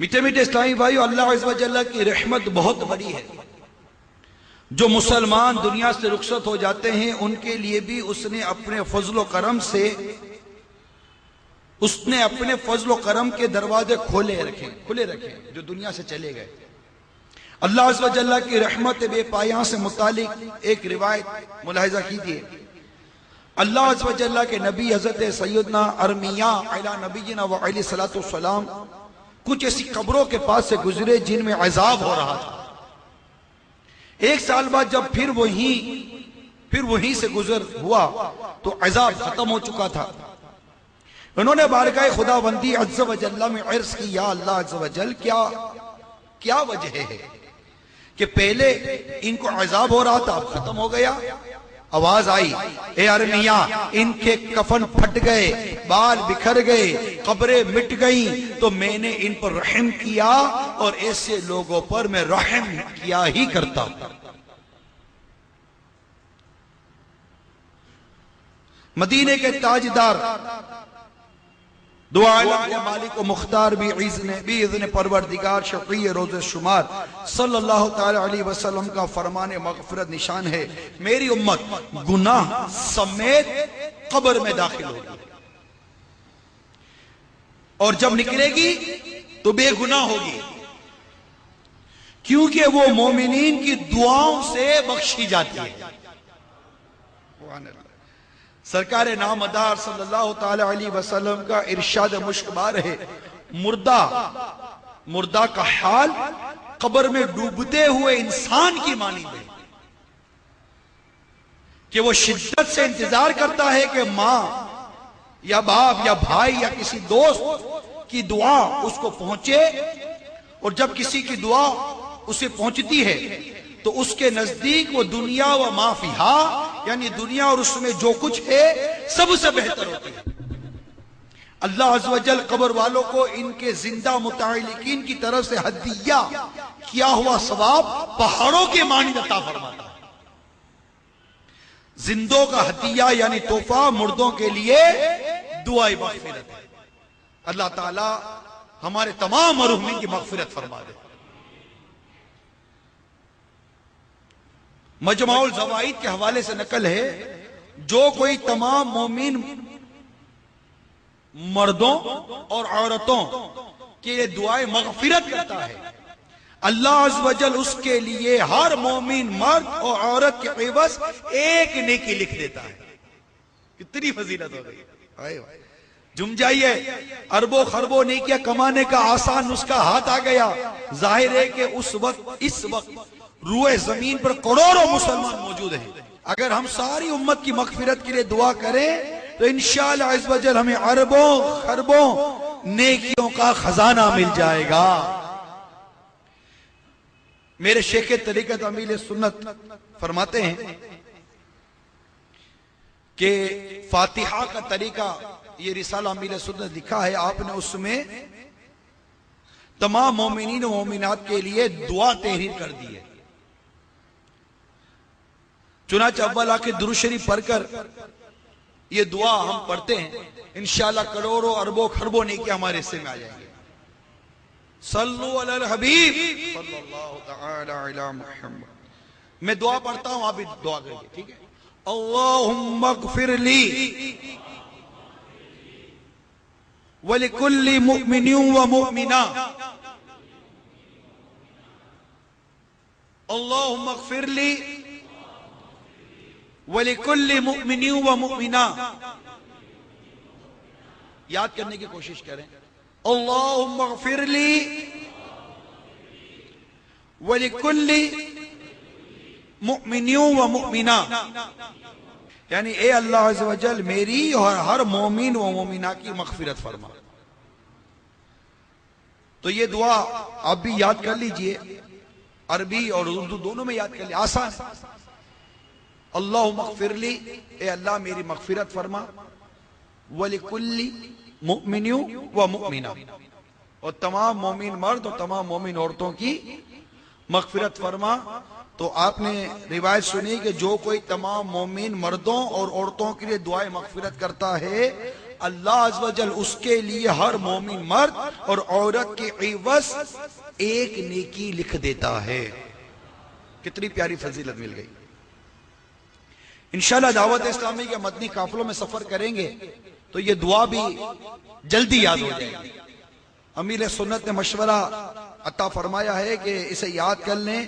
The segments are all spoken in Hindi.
मीठे मीठे इस्लामी भाइयों, अल्लाह अज़्ज़ व जल्ल की रहमत बहुत बड़ी है। जो मुसलमान दुनिया से रुखसत हो जाते हैं उनके लिए भी उसने अपने फजलो करम से अपने फजलो करम के दरवाजे खुले रखे जो दुनिया से चले गए। अल्लाह अज़्ज़ व जल्ल की रहमत बेपाया से मुतालिक एक रिवायत मुलाहिजा कीजिए। अल्लाह अज़्ज़ व जल्ल के नबी हज़रत सैयदना अरमिया अला नबीना व अलैहि सलातो व सलाम कुछ ऐसी कब्रों के पास से गुजरे जिनमें अज़ाब हो रहा था। एक साल बाद जब फिर वहीं से गुजर हुआ तो अज़ाब खत्म हो चुका था। उन्होंने बारगाह खुदाबंदी अज़्ज़ व जल्ल में अर्ज़ की, या अल्लाह अज़्ज़ व जल्ल, क्या वजह है कि पहले इनको अज़ाब हो रहा था, अब खत्म हो गया। आवाज आई, ए अरमिया, इनके कफन फट गए, बाल बिखर गए, कब्रें मिट गई, तो मैंने इन पर रहम किया और ऐसे लोगों पर मैं रहम किया ही करता हूं। मदीने के ताजदार दो आलम के मालिक व मुख्तार भी इज़्न परवरदिगार शफ़ी रोज़े शुमार सल्लल्लाहु ताला अलैहि वसल्लम का फरमाने मग़फ़िरत निशान है, मेरी उम्मत गुनाह समेत कब्र में दाखिल होगी और जब निकलेगी तो बेगुनाह होगी, क्योंकि वो मोमिनीन की दुआओं से बख्शी जाती है। सरकार नामदार सल्लल्लाहु ताला अलैहि वसल्लम का इरशाद मुश्कबार है, मुर्दा का हाल कब्र में डूबते हुए इंसान की मानी है कि वो शिद्दत से इंतजार करता है कि माँ या बाप या भाई या किसी दोस्त की दुआ उसको पहुंचे, और जब किसी की दुआ उसे पहुंचती है तो उसके नजदीक वो दुनिया व माफिहा, यानी दुनिया और उसमें जो कुछ है सबसे बेहतर होती है। अल्लाह अज़्ज़ व जल कब्र वालों को इनके जिंदा मुतालिकीन की तरफ से हदिया किया हुआ सवाब पहाड़ों के मानी अता फरमाता है। जिंदों का हदिया यानी तोहफा मुर्दों के लिए दुआए मग़फ़िरत है। अल्लाह ताला हमारे तमाम मरहूमीन की मग़फ़िरत फरमा दे। मजमाउल ज़वाइद के हवाले से नकल है, जो कोई तमाम मोमिन मर्दों और औरतों के लिए दुआए मग़फ़िरत करता है, अल्लाह अज़्ज़ व जल उसके लिए हर मोमिन मर्द और औरत के एवज़ एक नेकी लिख देता है। कितनी फजीलत हो गई। जुम जाइए, अरबों खरबों नेकियां कमाने का आसान नुस्खा हाथ आ गया। जाहिर है कि इस वक्त रूए जमीन पर करोड़ों मुसलमान मौजूद हैं। अगर हम सारी उम्मत की मग़फ़िरत के लिए दुआ करें तो इंशाअल्लाह अज़्ज़ व जल हमें अरबों खरबों नेकियों का खजाना मिल जाएगा। मेरे शेख तरीक़त अमील सुन्नत फरमाते हैं कि फातिहा का तरीका, ये रिसाला अमील सुन्नत लिखा है आपने, उसमें तमाम मोमिनीन व मोमिनात के लिए दुआ तहरीर कर दी है। चुनांचे अव्वल आके दुरूद शरीफ पढ़कर ये दुआ हम पढ़ते हैं, इंशाअल्लाह करोड़ों अरबों खरबों नेकियां हमारे हिस्से में आ जाएंगे। सल्लु अलल हबीब सल्लल्लाहु तआला अला मुहम्मद। मैं दुआ पढ़ता हूं, आप भी दुआ करिए, ठीक है। अल्लाहुम्मा अग़फ़िरली व लिकुल्लि मुमिनिन व मुमिना, अल्लाहुम्मा अग़फ़िरली वलिकुल्लि मुमिनिन व मुमिना। याद करने की कोशिश करें, अल्लाहुम्मा अग़फ़िरली वलिकुल्लि मुमिनिन व मुमिना, यानी ए अल्लाह अज़्ज़ व जल मेरी और हर मोमिन व मोमिना की मग़फ़िरत फरमा। तो ये दुआ आप भी याद कर लीजिए, अरबी और उर्दू दोनों में याद कर लीजिए, आसान है। अल्लाहुम्मा अग़फ़िरली, ए अल्लाह मेरी मग़फ़िरत फरमा, वलिकुल्लि मुमिनिन व मुमिना, और तमाम मोमिन मर्द और तमाम मोमिन औरतों की मग़फ़िरत फरमा। तो आपने रिवायत सुनी कि जो कोई तमाम मोमिन मर्दों और औरतों के लिए दुआए मग़फ़िरत करता है, अल्लाह अज़्ज़ व जल उसके लिए हर मोमिन मर्द और औरत के एवज एक नेकी लिख देता है। कितनी प्यारी फजीलत मिल गई। इंशाअल्लाह दावत इस्लामी के मदनी काफिलों में सफर करेंगे तो ये दुआ भी जल्दी याद हो जाएगी। अमीर सुन्नत ने मशवरा अता फरमाया है कि इसे याद कर लें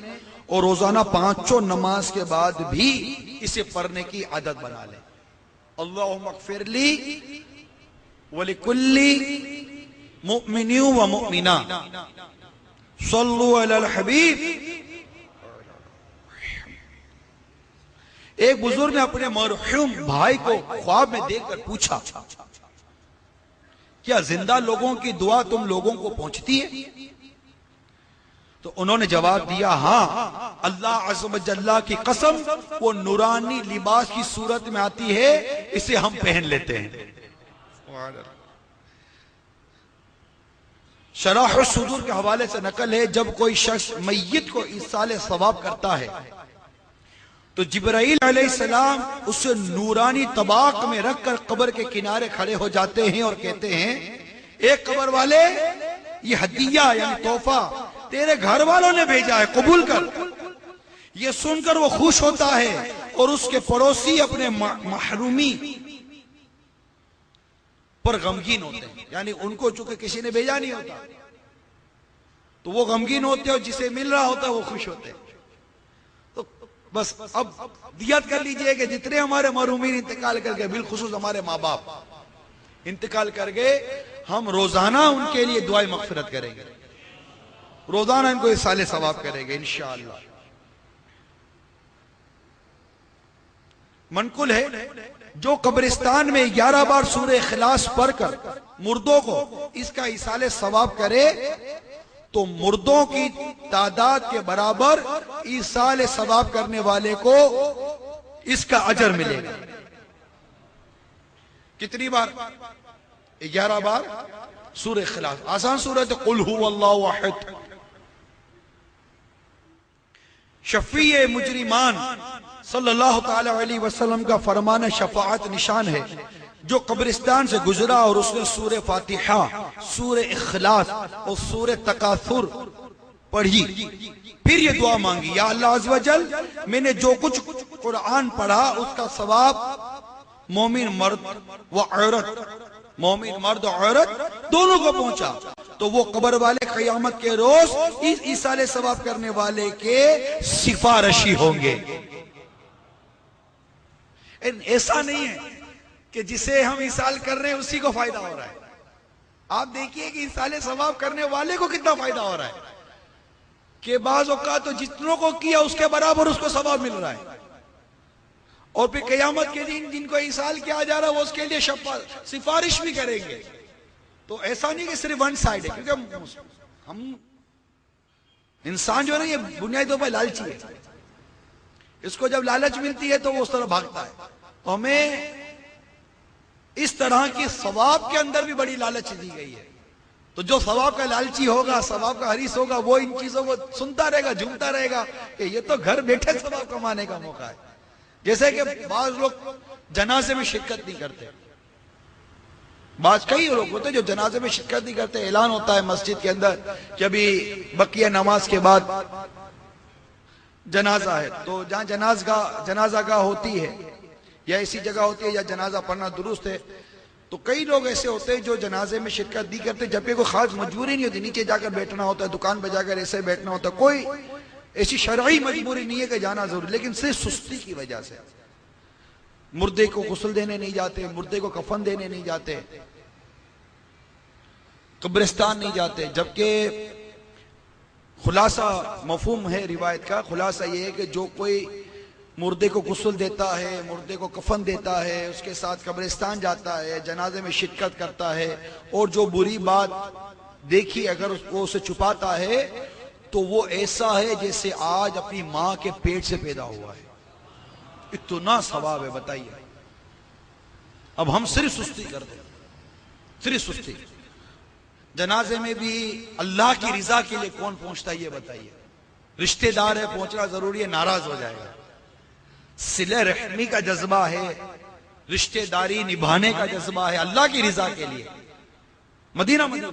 और रोजाना पांचों नमाज के बाद भी इसे पढ़ने की आदत बना लें। अल्लाहुम्मा अग़फ़िरली वलिकुल्ली मुमिनिन व मुमिना सल्लु अलल हबीब। एक बुजुर्ग ने अपने मरहूम भाई को ख्वाब में देखकर पूछा, क्या जिंदा लोगों की दुआ तुम लोगों को पहुंचती है? तो उन्होंने जवाब दिया, हाँ, अल्लाह अज़्ज़ व जल्ला की कसम, वो नूरानी लिबास की सूरत में आती है, इसे हम पहन लेते हैं। शराह सुदूर के हवाले से नकल है, जब कोई शख्स मय्यत को इसाले सवाब करता है तो जिब्राइल अलैहिस्सलाम उसे नूरानी तबाक में रखकर कब्र के किनारे खड़े हो जाते हैं और कहते हैं, एक कब्र वाले, ये हदिया यानी तोहफा तेरे घर वालों ने भेजा है, कबूल कर। ये सुनकर वो खुश होता है और उसके पड़ोसी अपने महरूमी पर गमगीन होते हैं, यानी उनको चूंकि किसी ने भेजा नहीं होता तो वो गमगीन होते हैं और जिसे मिल रहा होता है वो खुश होते हैं। तो बस अब दियत कर लीजिए कि जितने हमारे महरूमीन इंतकाल कर गए, बिलखुसूस हमारे माँ बाप इंतकाल कर गए, हम रोजाना उनके लिए दुआए मगफिरत करेंगे, रोजाना इनको इसाले सवाब करेंगे इंशाअल्लाह। मनकुल है, जो कब्रिस्तान में 11 बार सूरह इखलास पढ़कर मुर्दों को इसका इसाले सवाब करे तो मुर्दों की तादाद के बराबर इसाले सवाब करने वाले को इसका अजर मिलेगा। कितनी बार? 11 बार सूरह इखलास। आसान सूरत है, कुल हुवल्लाहु अहद। शफीए मुजरिमान सल्लल्लाहु ताला अलैहि वसल्लम का फरमान शफाअत निशान है, जो कब्रिस्तान से गुजरा और उसने सूरह फातिहा, सूरह इखलास और सूरह तकासुर पढ़ी, फिर ये दुआ मांगी, या अल्लाह अज़्ज़ व जल, मैंने जो कुछ कुरान पढ़ा उसका सवाब मोमिन मर्द व औरत, मोमिन मर्द और औरत दोनों को पहुंचा, तो वो कब्र वाले क़यामत के रोज इस इसाले सवाब करने वाले के सिफारशी होंगे। ऐसा नहीं है कि जिसे हम इसाल कर रहे हैं उसी को फायदा हो रहा है। आप देखिए कि इसाले सवाब करने वाले को कितना फायदा हो रहा है, कि बाज़ औक़ात तो जितनों को किया उसके बराबर उसको सवाब मिल रहा है, और फिर क़यामत के दिन जिनको इसाल किया जा रहा है वो उसके लिए सिफारिश भी करेंगे। तो ऐसा नहीं कि सिर्फ वन साइड है, क्योंकि हम इंसान जो है ना, ये बुनियादी तौर पर लालची है, इसको जब लालच मिलती है तो वो उस तरह भागता है। तो हमें इस तरह के सवाब के अंदर भी बड़ी लालच दी गई है। तो जो सवाब का लालची होगा, सवाब का हरीस होगा, वो इन चीजों को सुनता रहेगा, झूमता रहेगा कि ये तो घर बैठे सवाब कमाने का मौका है। जैसे कि बाज लोग जनाजे में शिरकत नहीं करते, कई लोग होते हैं जो जनाजे में शिरकत नहीं करते। ऐलान होता है मस्जिद के अंदर कि अभी बकिया नमाज के बाद जनाजा है, तो जहाँ जनाजागाह होती है या ऐसी जगह होती है या जनाजा पढ़ना दुरुस्त है, तो कई लोग ऐसे होते हैं जो जनाजे में शिरकत नहीं करते, जबकि कोई खास मजबूरी नहीं होती, नीचे जाकर बैठना होता है, दुकान पर जाकर ऐसे बैठना होता है, कोई ऐसी शरई मजबूरी नहीं है कि जाना जरूरी, लेकिन सिर्फ सुस्ती की वजह से मुर्दे को गुस्ल देने नहीं जाते, मुर्दे को कफन देने नहीं जाते, कब्रिस्तान नहीं जाते। जबकि खुलासा मफहूम है रिवायत का, खुलासा ये है कि जो कोई मुर्दे को गुस्ल देता है, मुर्दे को कफन देता है, उसके साथ कब्रिस्तान जाता है, जनाजे में शिरकत करता है, और जो बुरी बात देखी अगर उसको उसे छुपाता है, तो वो ऐसा है जैसे आज अपनी मां के पेट से पैदा हुआ है। इतना सवाब है, बताइए। अब हम सिर्फ सुस्ती करते, सिर्फ सुस्ती। जनाजे में भी अल्लाह की रिजा के लिए कौन पहुंचता है ये बताइए। रिश्तेदार है, पहुंचना जरूरी है, नाराज हो जाएगा। सिले रहमी का जज्बा है, रिश्तेदारी निभाने का जज्बा है अल्लाह की रिजा के लिए। Medina Medina